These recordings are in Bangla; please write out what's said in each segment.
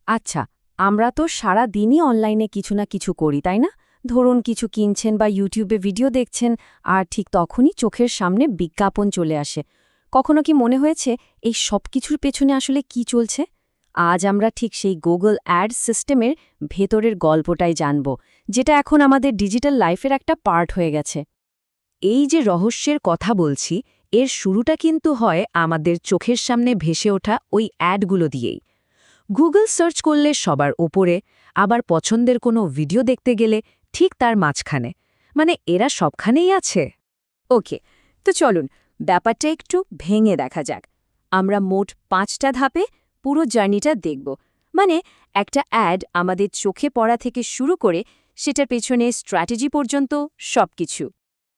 আচ্ছা, আমরা তো সারা দিনই অনলাইনে কিছু না কিছু করি, তাই না? ধরুন কিছু কিনছেন বা ইউটিউবে ভিডিও দেখছেন, আর ঠিক তখনই চোখের সামনে বিজ্ঞাপন চলে আসে। কখনো কি মনে হয়েছে এই সব কিছুর পেছনে আসলে কি চলছে? আজ আমরা ঠিক সেই গুগল অ্যাড সিস্টেমের ভেতরের গল্পটাই জানব, যেটা এখন আমাদের ডিজিটাল লাইফের একটা পার্ট হয়ে গেছে। এই যে রহস্যের কথা বলছি, এর শুরুটা কিন্তু হয় আমাদের চোখের সামনে ভেসে ওঠা ওই অ্যাডগুলো দিয়েই। গুগল সার্চ করলে সবার ওপরে, আবার পছন্দের কোনো ভিডিও দেখতে গেলে ঠিক তার মাঝখানে। মানে এরা সবখানেই আছে। ওকে, তো চলুন ব্যাপারটা একটু ভেঙে দেখা যাক। আমরা মোট 5টা ধাপে পুরো জার্নিটা দেখব। মানে একটা অ্যাড আমাদের চোখে পড়া থেকে শুরু করে সেটার পেছনে স্ট্র্যাটেজি পর্যন্ত সবকিছু।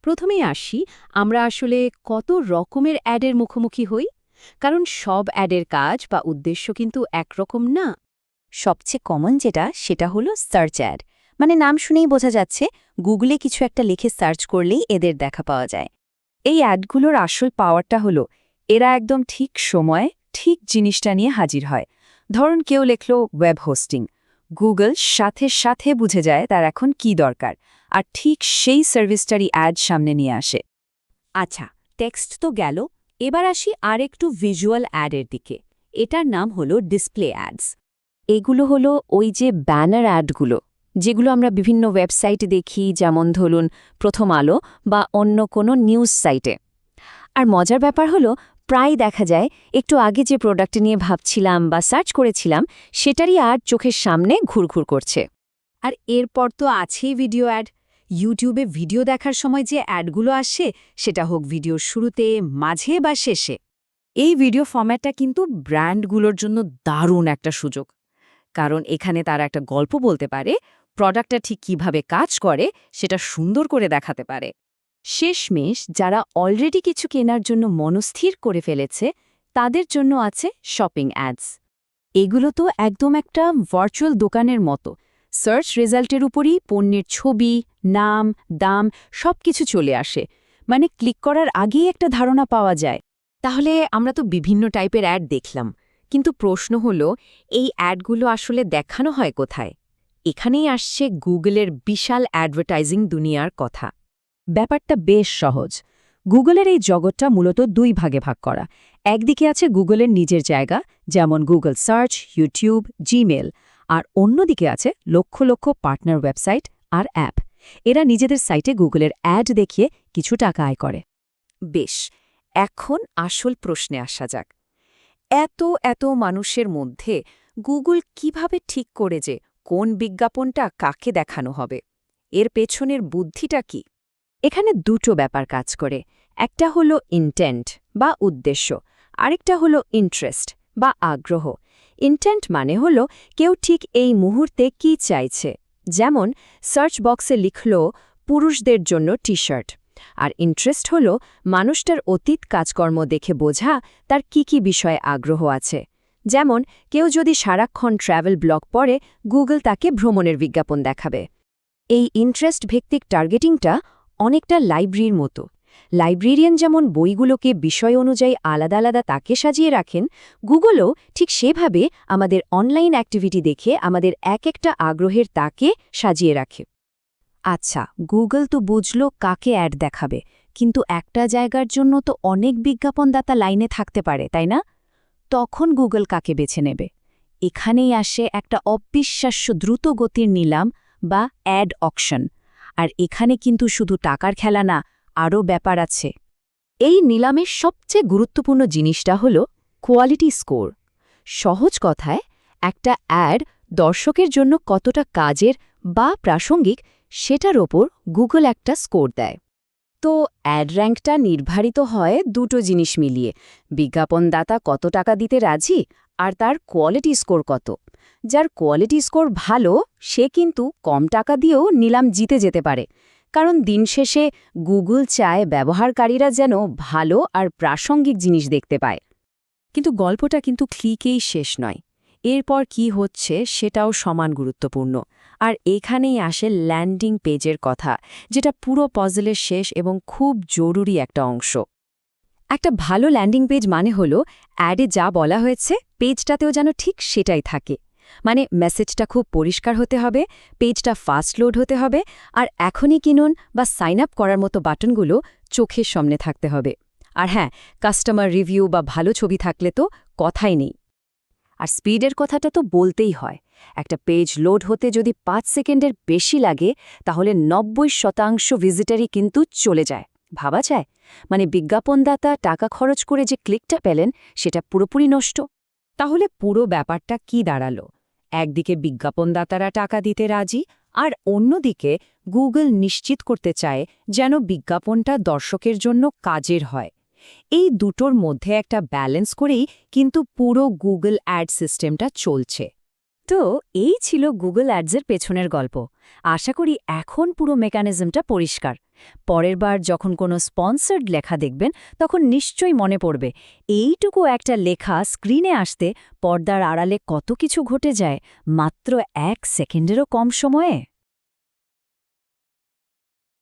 প্রথমেই আসি, আমরা আসলে কত রকমের অ্যাডের মুখোমুখি হই, কারণ সব অ্যাডের কাজ বা উদ্দেশ্য কিন্তু একরকম না। সবচেয়ে কমন যেটা, সেটা হলো সার্চ অ্যাড। মানে নাম শুনেই বোঝা যাচ্ছে গুগলে কিছু একটা লিখে সার্চ করলেই এদের দেখা পাওয়া যায়। এই অ্যাডগুলোর আসল পাওয়ারটা হলো এরা একদম ঠিক সময়ে ঠিক জিনিসটা নিয়ে হাজির হয়। ধরুন কেউ লিখল ওয়েব হোস্টিং, গুগল সাথে সাথে বুঝে যায় তার এখন কি দরকার, আর ঠিক সেই সার্ভিসটারই অ্যাড সামনে নিয়ে আসে। আচ্ছা, টেক্সট তো গেল, এবার আসি আর একটু ভিজুয়াল অ্যাডের দিকে। এটার নাম হলো ডিসপ্লে অ্যাডস। এগুলো হলো ওই যে ব্যানার অ্যাডগুলো, যেগুলো আমরা বিভিন্ন ওয়েবসাইটে দেখি, যেমন ধরুন প্রথম আলো বা অন্য কোনো নিউজ সাইটে। আর মজার ব্যাপার হলো প্রায় দেখা যায় একটু আগে যে প্রোডাক্ট নিয়ে ভাবছিলাম বা সার্চ করেছিলাম সেটারই আর চোখের সামনে ঘুরঘুর করছে। আর এরপর তো আছেই ভিডিও অ্যাড। ইউটিউবে ভিডিও দেখার সময় যে অ্যাডগুলো আসে, সেটা হোক ভিডিওর শুরুতে, মাঝে বা শেষে। এই ভিডিও ফরম্যাটটা কিন্তু ব্র্যান্ডগুলোর জন্য দারুণ একটা সুযোগ, কারণ এখানে তারা একটা গল্প বলতে পারে, প্রোডাক্টটা ঠিক কিভাবে কাজ করে সেটা সুন্দর করে দেখাতে পারে। শেষমেশ যারা অলরেডি কিছু কেনার জন্য মনস্থির করে ফেলেছে, তাদের জন্য আছে শপিং অ্যাডস। এগুলো তো একদম একটা ভার্চুয়াল দোকানের মতো। সার্চ রেজাল্টের উপরই পণ্যের ছবি, নাম, দাম সবকিছু চলে আসে। মানে ক্লিক করার আগেই একটা ধারণা পাওয়া যায়। তাহলে আমরা তো বিভিন্ন টাইপের অ্যাড দেখলাম, কিন্তু প্রশ্ন হলো এই অ্যাডগুলো আসলে দেখানো হয় কোথায়? এখানেই আসছে গুগলের বিশাল অ্যাডভার্টাইজিং দুনিয়ার কথা। ব্যাপারটা বেশ সহজ। গুগলের এই জগৎটা মূলত 2 ভাগে ভাগ করা। একদিকে আছে গুগলের নিজের জায়গা, যেমন গুগল সার্চ, ইউটিউব, জিমেল, আর অন্যদিকে আছে লক্ষ লক্ষ পার্টনার ওয়েবসাইট আর অ্যাপ। এরা নিজেদের সাইটে গুগলের অ্যাড দেখিয়ে কিছু টাকা আয় করে। বেশ, এখন আসল প্রশ্নে আসা যাক। এত এত মানুষের মধ্যে গুগল কিভাবে ঠিক করে যে কোন বিজ্ঞাপনটা কাকে দেখানো হবে? এর পেছনের বুদ্ধিটা কি? এখানে দুটো ব্যাপার কাজ করে। একটা হলো ইন্টেন্ট বা উদ্দেশ্য, আরেকটা হলো ইন্টারেস্ট বা আগ্রহ। ইন্টেন্ট মানে হলো কেউ ঠিক এই মুহূর্তে কি চাইছে। যেমন সার্চ বক্সে লিখল পুরুষদের জন্য টি শার্ট। আর ইন্টারেস্ট হলো মানুষটার অতীত কাজকর্ম দেখে বোঝা তার কি কি বিষয়ে আগ্রহ আছে। যেমন কেউ যদি সারাক্ষণ ট্র্যাভেল ব্লগ পড়ে, গুগল তাকে ভ্রমণের বিজ্ঞাপন দেখাবে। এই ইন্টারেস্ট ভিত্তিক টার্গেটিংটা অনেকটা লাইব্রেরির মতো। লাইব্রেরিয়ান যেমন বইগুলোকে বিষয় অনুযায়ী আলাদা আলাদা তাকে সাজিয়ে রাখেন, গুগলও ঠিক সেভাবে আমাদের অনলাইন অ্যাক্টিভিটি দেখে আমাদের এক একটা আগ্রহের তাকে সাজিয়ে রাখে। আচ্ছা, গুগল তো বুঝল কাকে অ্যাড দেখাবে, কিন্তু একটা জায়গার জন্য তো অনেক বিজ্ঞাপনদাতা লাইনে থাকতে পারে, তাই না? তখন গুগল কাকে বেছে নেবে? এখানেই আসে একটা অবিশ্বাস্য দ্রুত গতির নিলাম বা অ্যাড অকশন। আর এখানে কিন্তু শুধু টাকার খেলা না, আরও ব্যাপার আছে। এই নিলামের সবচেয়ে গুরুত্বপূর্ণ জিনিসটা হল কোয়ালিটি স্কোর। সহজ কথায়, একটা অ্যাড দর্শকের জন্য কতটা কাজের বা প্রাসঙ্গিক, সেটার ওপর গুগল একটা স্কোর দেয়। তো অ্যাড র্যাঙ্কটা নির্ধারিত হয় দুটো জিনিস মিলিয়ে: বিজ্ঞাপনদাতা কত টাকা দিতে রাজি, আর তার কোয়ালিটি স্কোর কত। যার কোয়ালিটি স্কোর ভালো, সে কিন্তু কম টাকা দিয়েও নিলাম জিতে যেতে পারে, কারণ দিন শেষে গুগল চায় ব্যবহারকারীরা যেন ভালো আর প্রাসঙ্গিক জিনিস দেখতে পায়। কিন্তু গল্পটা কিন্তু ক্লিকেই শেষ নয়। এরপর কি হচ্ছে সেটাও সমান গুরুত্বপূর্ণ। আর এখানেই আসে ল্যান্ডিং পেজের কথা, যেটা পুরো পজলের শেষ এবং খুব জরুরি একটা অংশ। একটা ভালো ল্যান্ডিং পেজ মানে হলো অ্যাডে যা বলা হয়েছে পেজটাতেও যেন ঠিক সেটাই থাকে। মানে মেসেজটা খুব পরিষ্কার হতে হবে, পেজটা ফাস্ট লোড হতে হবে, আর এখনই কিনুন বা সাইন আপ করার মতো বাটনগুলো চোখের সামনে থাকতে হবে। আর হ্যাঁ, কাস্টমার রিভিউ বা ভালো ছবি থাকলে তো কথাই নেই। আর স্পিডের কথাটা তো বলতেই হয়। একটা পেজ লোড হতে যদি 5 সেকেন্ডের বেশি লাগে, তাহলে 90% ভিজিটারই কিন্তু চলে যায়। ভাবা যায়? মানে বিজ্ঞাপনদাতা টাকা খরচ করে যে ক্লিকটা পেলেন, সেটা পুরোপুরি নষ্ট। তাহলে পুরো ব্যাপারটা কি দাঁড়ালো? একদিকে বিজ্ঞাপনদাতারা টাকা দিতে রাজি, আর অন্যদিকে গুগল নিশ্চিত করতে চায় যেন বিজ্ঞাপনটা দর্শকের জন্য কাজের হয়। এই দুটোর মধ্যে একটা ব্যালেন্স করেই কিন্তু পুরো গুগল অ্যাড সিস্টেমটা চলছে। তো এই ছিল গুগল অ্যাডসের পেছনের গল্প। আশা করি এখন পুরো মেকানিজমটা পরিষ্কার। পরের বার যখন কোনো স্পন্সর্ড লেখা দেখবেন, তখন নিশ্চয়ই মনে পড়বে এইটুকু একটা লেখা স্ক্রিনে আসতে পর্দার আড়ালে কত কিছু ঘটে যায় মাত্র 1 সেকেন্ডেরও কম সময়ে।